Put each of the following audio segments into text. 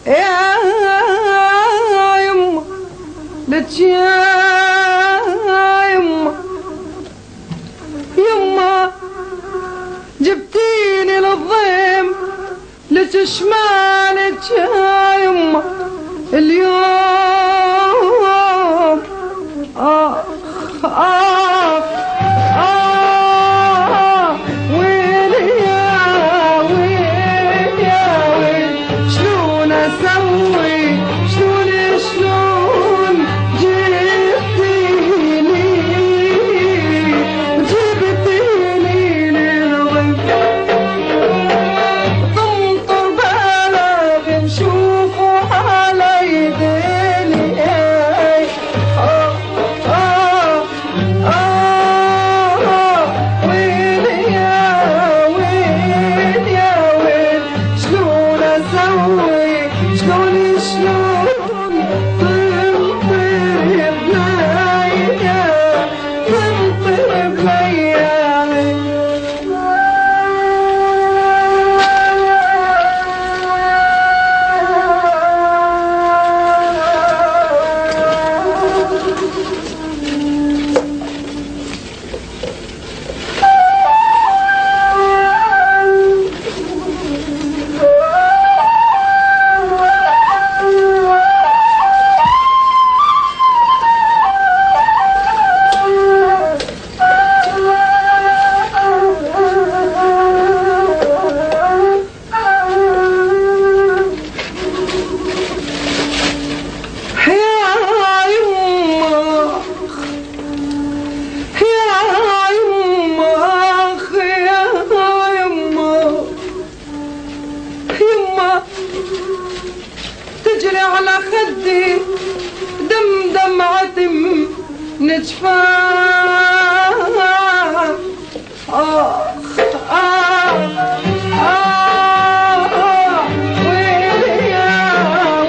يا يما لك يا يما يما جبتيني للضيم لك شمالك يا يما اليوم ويل يا ويل يا ويل شلون اسوي شلون جبتيني للغيب تنطر بلاغ نشوفوا على يديني ويل يا ويل يا ويل شلون اسوي شلون تنطر بليا تجري على خدي دمعة نجفان ويل يا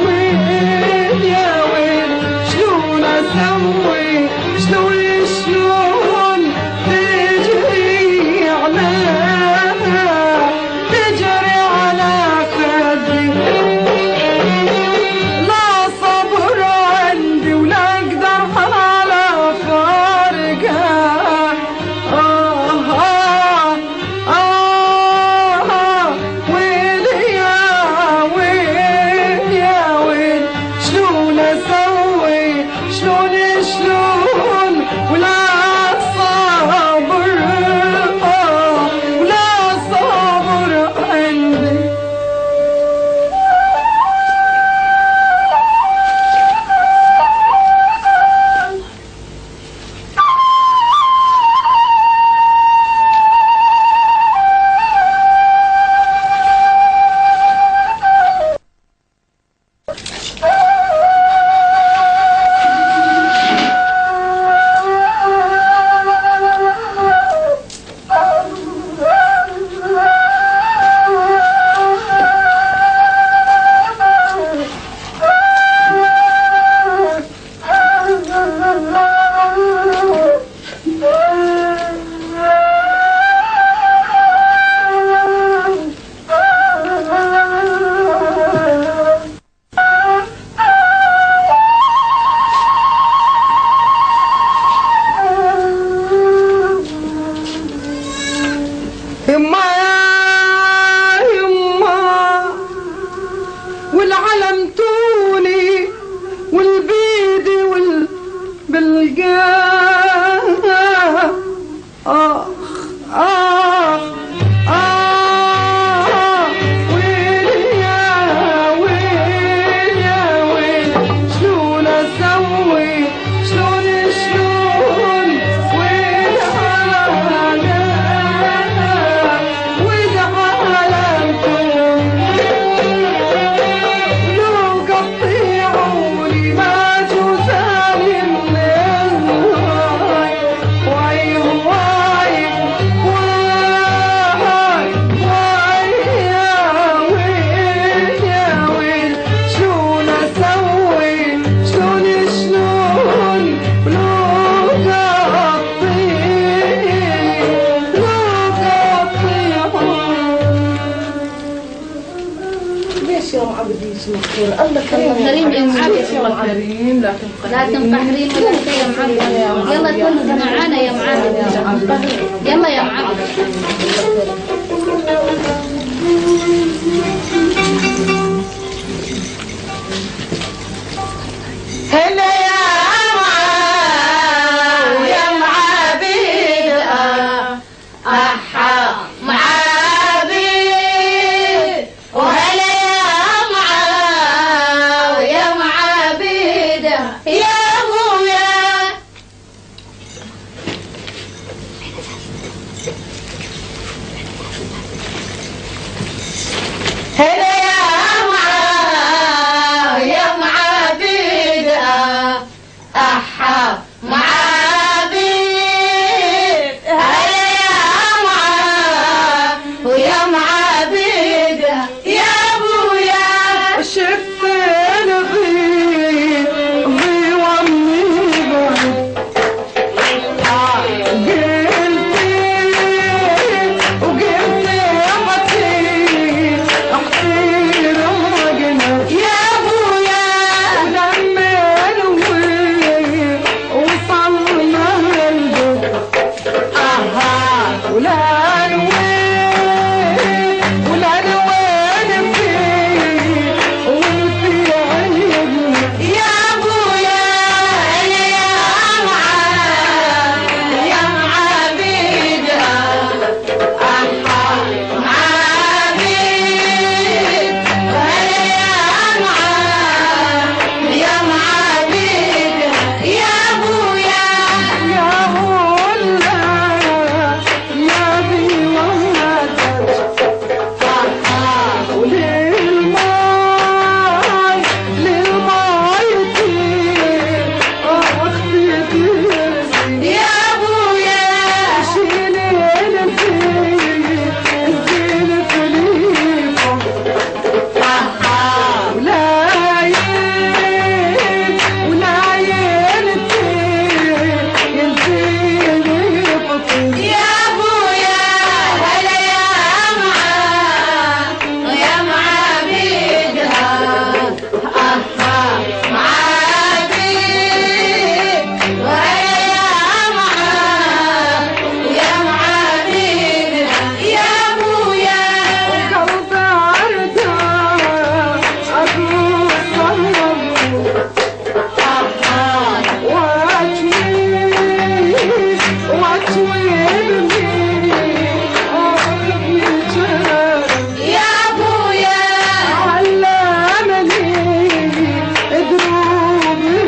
ويل يا ويل شلون اسوي شلون تجري على خدي لا صبر عندي ولا اقدر على فارقه ويل يا ويل يا ويل شلون اسوي شلون ولا صبر ولا صبر عندي يما يا يما والعلم توني والبيدي والبلقاه ويل يا ويل يا ويل شلون اسوي شلون ويل لو قطيعوني ما جوزاني من ليش يا ام عبدي مغفور؟ الله كريم يا ام عبد. الله كريم لا تنقهرين ولا انت يا ام عبد. يلا كلوا معانا يا ام عبد. يلا يا ام عبد. هلا يا ويا معابد أحا معابد وهلا يا ويا معابد يا أبويا هلا يا معابد أحا معابد هلا يا معابد يا أبويا شفت الغي وامي بعد وقلت يا متي احكي راجنا يا أبويا ولما نوي وصلنا البيت ولا نوي وفي عيني يا أبويا يا معابد أحا معابد يا معابد يا أبويا يا مولا يا بي وهاتك للماي يطير أختي ترسي يا أبويا شيلين الزين فليفة ولاين ينزل بطير يا أبويا هلا يا معابد أحا معابد يا معابد يا أبويا وقلب عرضه أبو صلب واتوي بني يا أبويا علمني دروبي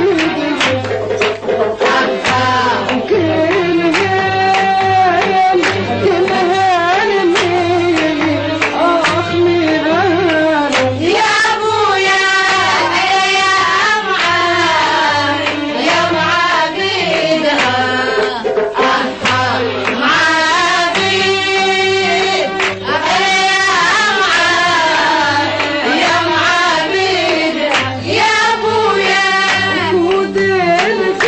كل هين أخمي يا أبويا يا معابد أحا معابد يا معابد يا أبويا ودينك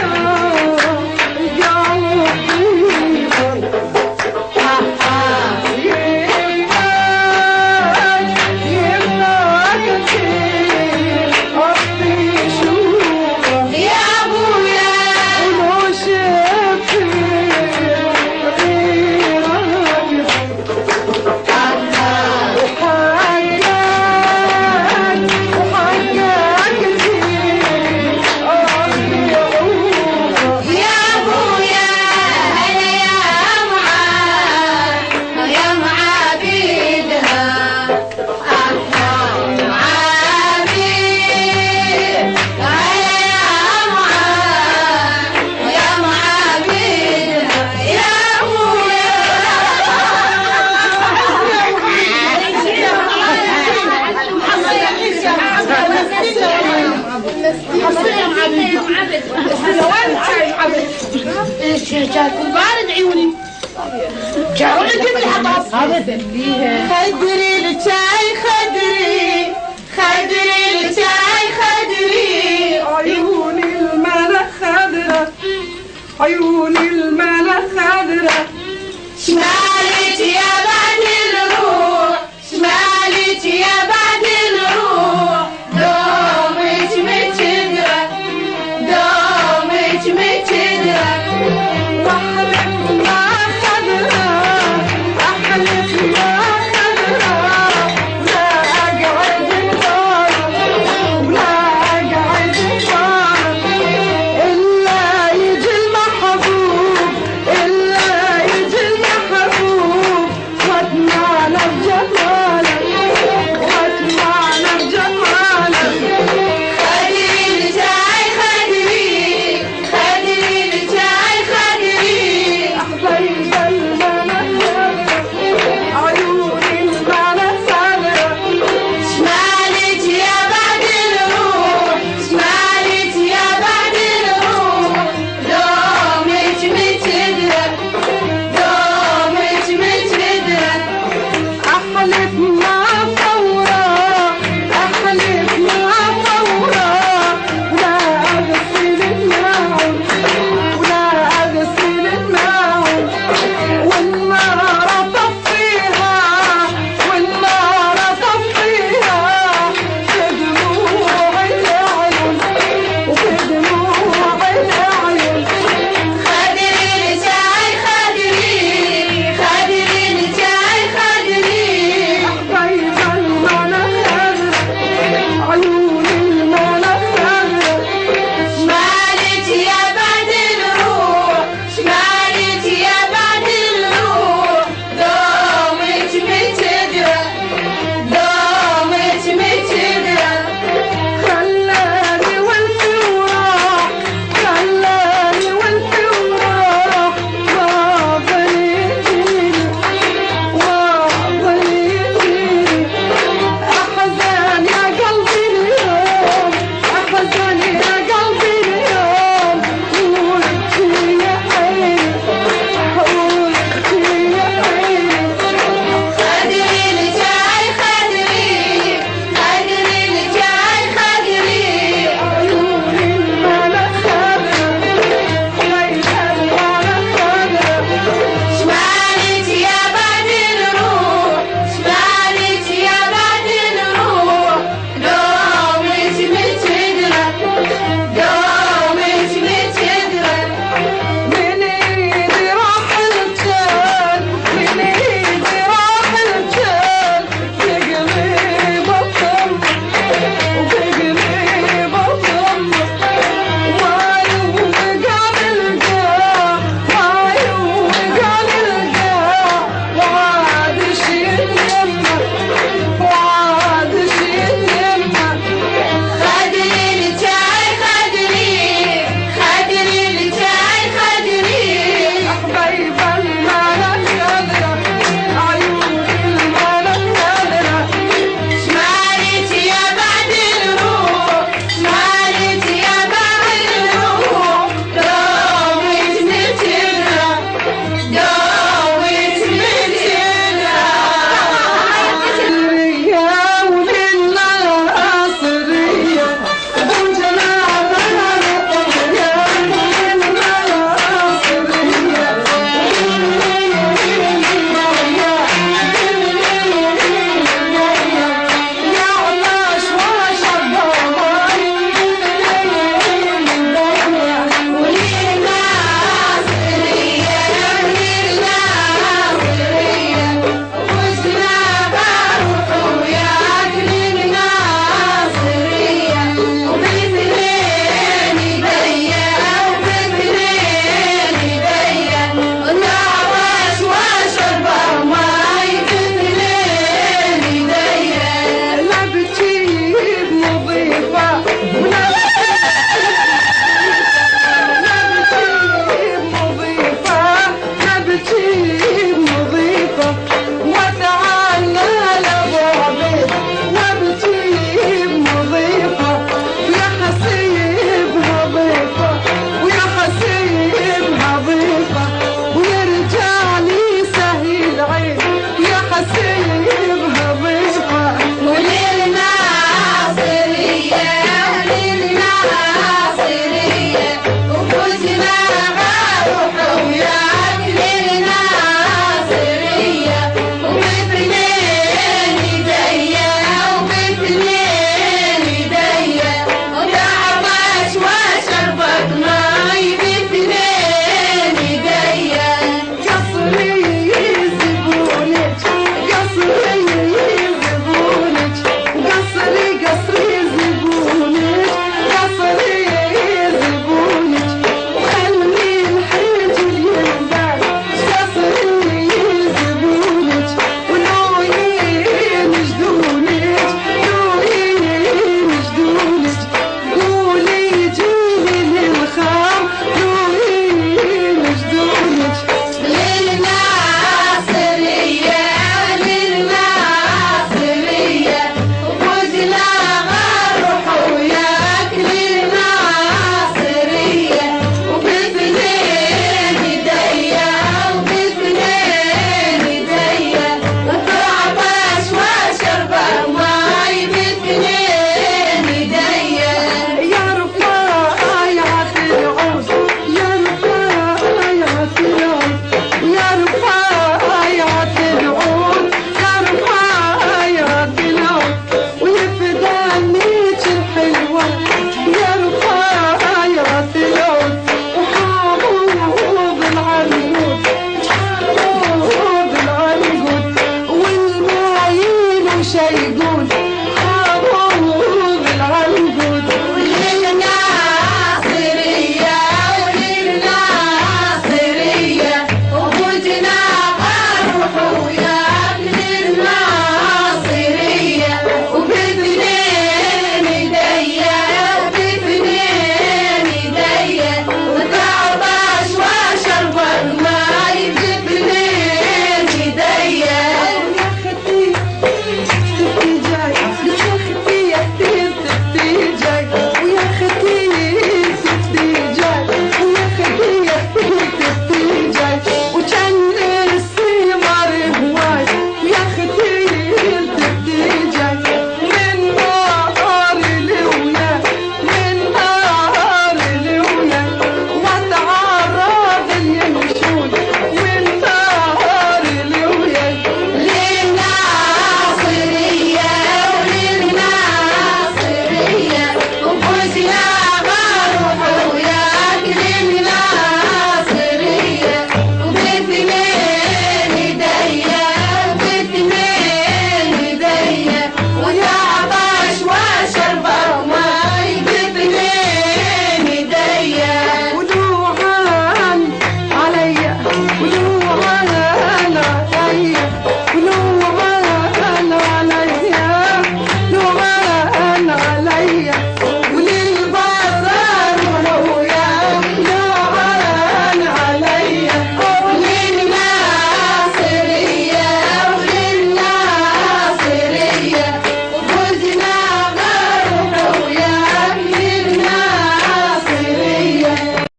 يا أبويا ولو شفت غيرك يا أبويا يا معابد أحا معابد يا معابد يا أبويا بارد عيوني. خدري الشاي خدري الشاي خدري عيون الملك خضرة عيون الملك خضرة